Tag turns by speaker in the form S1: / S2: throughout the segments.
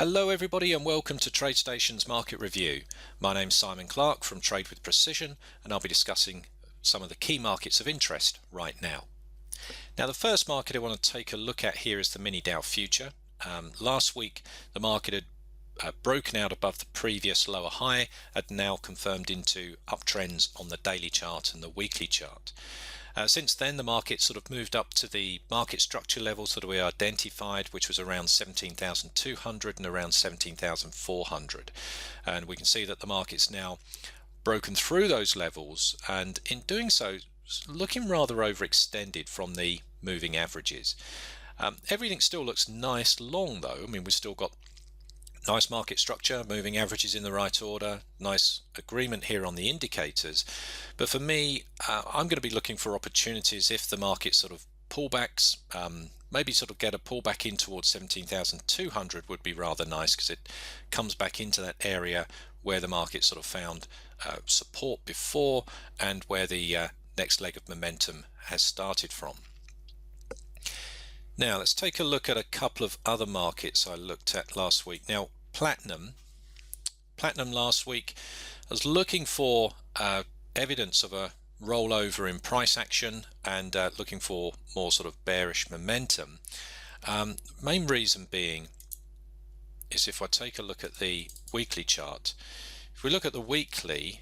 S1: Hello everybody and welcome to TradeStation's Market Review. My name's Simon Clarke from Trade with Precision, and I'll be discussing some of the key markets of interest right now. Now, the first market I want to take a look at here is the mini Dow future. Last week the market had broken out above the previous lower high, had now confirmed into uptrends on the daily chart and the weekly chart. Since then, the market sort of moved up to the market structure levels that we identified, which was around 17,200 and around 17,400. And we can see that the market's now broken through those levels, and in doing so, looking rather overextended from the moving averages. Everything still looks nice long though. I mean, we've still got nice market structure, moving averages in the right order, nice agreement here on the indicators. But for me, I'm going to be looking for opportunities if the market sort of pullbacks, maybe sort of get a pullback in towards 17,200 would be rather nice, because it comes back into that area where the market sort of found support before and where the next leg of momentum has started from. Now let's take a look at a couple of other markets I looked at last week. Now platinum last week, I was looking for evidence of a rollover in price action and looking for more sort of bearish momentum. Main reason being is if I take a look at the weekly chart. If we look at the weekly,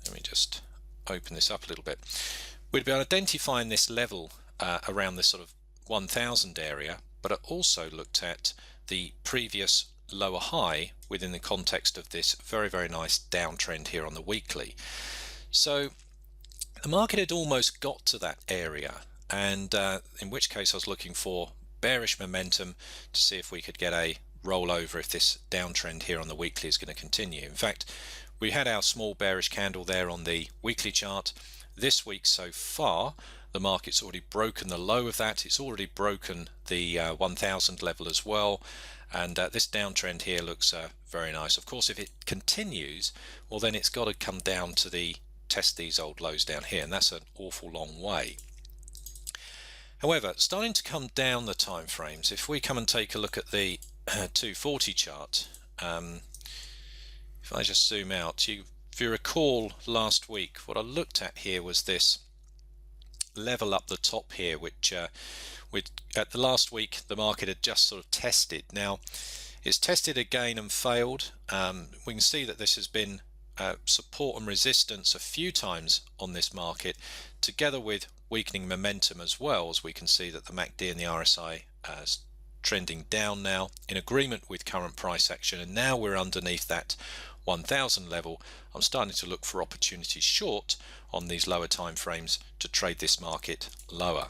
S1: let me just open this up a little bit, we'd be identifying this level around this sort of 1000 area, but I also looked at the previous lower high within the context of this very nice downtrend here on the weekly. So the market had almost got to that area, and in which case I was looking for bearish momentum to see if we could get a rollover if this downtrend here on the weekly is going to continue. In fact, we had our small bearish candle there on the weekly chart. This week so far, the market's already broken the low of that. It's already broken the 1000 level as well, and this downtrend here looks very nice. Of course, if it continues, well then it's got to come down to test these old lows down here, and that's an awful long way. However, starting to come down the time frames, if we come and take a look at the 240 chart, if I just zoom out, if you recall last week, what I looked at here was this level up the top here, which at the last week the market had just sort of tested. Now it's tested again and failed. We can see that this has been support and resistance a few times on this market, together with weakening momentum as well, as we can see that the MACD and the RSI is trending down now in agreement with current price action, and now we're underneath that 1000 level. I'm starting to look for opportunities short on these lower time frames to trade this market lower.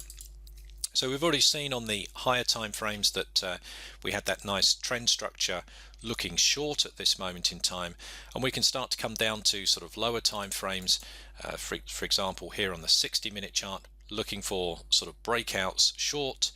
S1: So we've already seen on the higher time frames that we had that nice trend structure looking short at this moment in time, and we can start to come down to sort of lower time frames, for example here on the 60-minute chart, looking for sort of breakouts short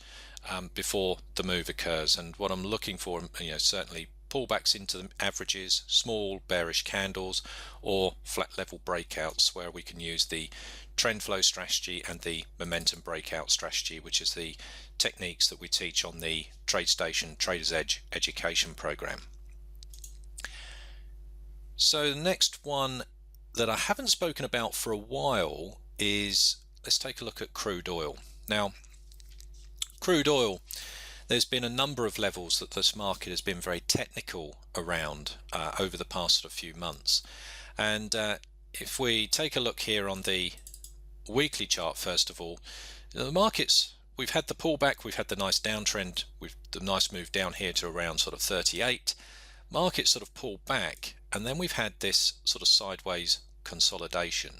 S1: before the move occurs. And what I'm looking for, certainly pullbacks into the averages, small bearish candles, or flat level breakouts where we can use the trend flow strategy and the momentum breakout strategy, which is the techniques that we teach on the TradeStation Trader's Edge education program. So the next one that I haven't spoken about for a while is, let's take a look at crude oil. Now crude oil, there's been a number of levels that this market has been very technical around over the past few months. And if we take a look here on the weekly chart, first of all, the markets, we've had the pullback, we've had the nice downtrend, with the nice move down here to around sort of 38. Markets sort of pulled back, and then we've had this sort of sideways consolidation.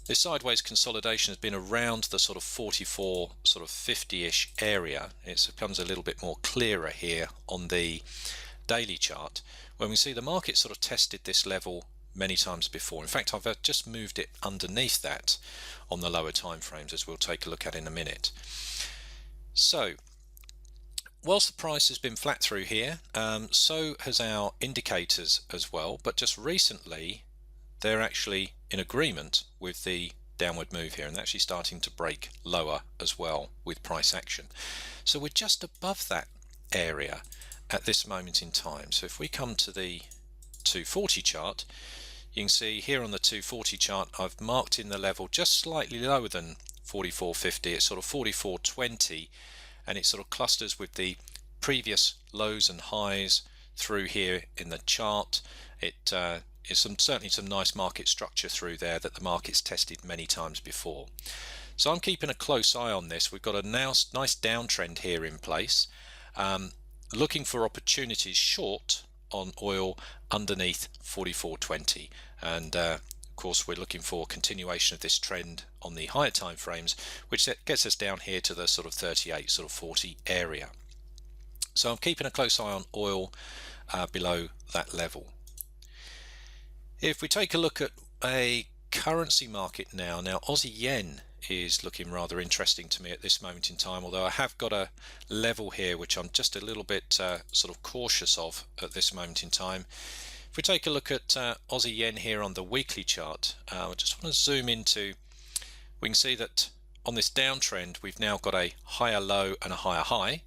S1: This sideways consolidation has been around the sort of 44, sort of 50-ish area. It becomes a little bit more clearer here on the daily chart, when we see the market sort of tested this level many times before. In fact, I've just moved it underneath that on the lower time frames, as we'll take a look at in a minute. So whilst the price has been flat through here, so has our indicators as well, but just recently they're actually in agreement with the downward move here, and actually starting to break lower as well with price action. So we're just above that area, at this moment in time. So if we come to the 240 chart, you can see here on the 240 chart I've marked in the level just slightly lower than 44.50. It's sort of 44.20, and it sort of clusters with the previous lows and highs through here in the chart. It is certainly some nice market structure through there that the market's tested many times before. So I'm keeping a close eye on this. We've got a nice downtrend here in place, looking for opportunities short on oil underneath 44.20, and of course we're looking for continuation of this trend on the higher time frames, which gets us down here to the sort of 38, sort of 40 area. So I'm keeping a close eye on oil below that level. If we take a look at a currency market now, Aussie yen is looking rather interesting to me at this moment in time, although I have got a level here which I'm just a little bit sort of cautious of at this moment in time. If we take a look at Aussie yen here on the weekly chart, I just want to zoom into, we can see that on this downtrend we've now got a higher low and a higher high,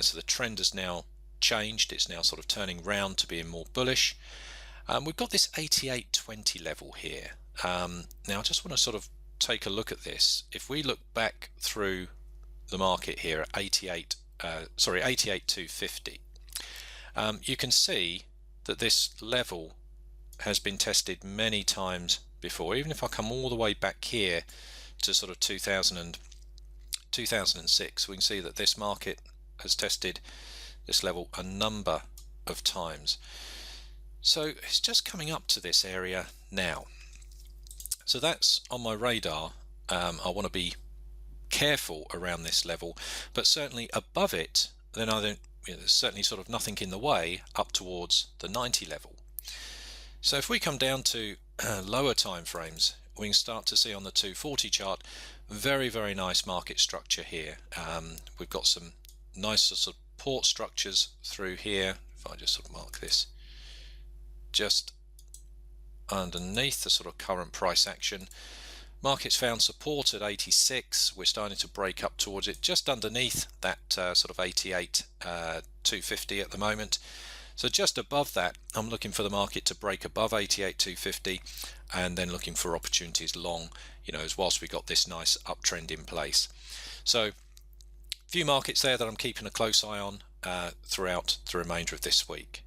S1: so the trend has now changed. It's now sort of turning round to being more bullish. We've got this 88.20 level here. Now I just want to sort of take a look at this. If we look back through the market here at 88.250, you can see that this level has been tested many times before. Even if I come all the way back here to sort of 2006, we can see that this market has tested this level a number of times. So it's just coming up to this area now. So that's on my radar. I want to be careful around this level, but certainly above it, then there's certainly sort of nothing in the way up towards the 90 level. So if we come down to lower time frames, we can start to see on the 240 chart very, very nice market structure here. We've got some nice support structures through here. If I just sort of mark this just underneath the sort of current price action, market's found support at 86. We're starting to break up towards it just underneath that sort of 88.250 at the moment. So just above that, I'm looking for the market to break above 88.250, and then looking for opportunities long, as whilst we got this nice uptrend in place. So a few markets there that I'm keeping a close eye on throughout the remainder of this week.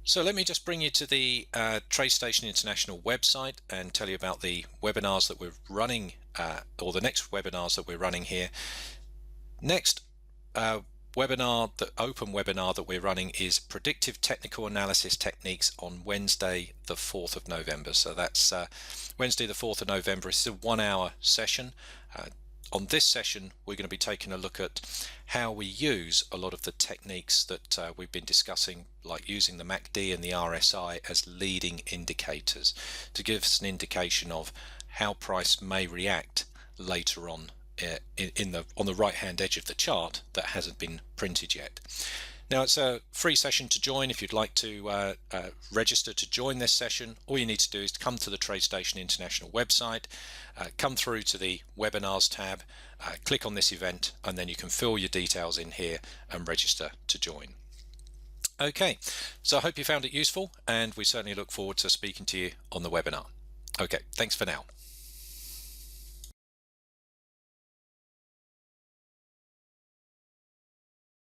S1: So let me just bring you to the TradeStation International website and tell you about the webinars that we're running, or the next webinars that we're running here. Next webinar, the open webinar that we're running, is Predictive Technical Analysis Techniques on Wednesday the 4th of November. So that's Wednesday the 4th of November. It's a 1-hour session. On this session, we're going to be taking a look at how we use a lot of the techniques that we've been discussing, like using the MACD and the RSI as leading indicators to give us an indication of how price may react later on on the right hand edge of the chart that hasn't been printed yet. Now, it's a free session to join. If you'd like to register to join this session, all you need to do is to come to the TradeStation International website, come through to the webinars tab, click on this event, and then you can fill your details in here and register to join. Okay, so I hope you found it useful, and we certainly look forward to speaking to you on the webinar. Okay, thanks for now.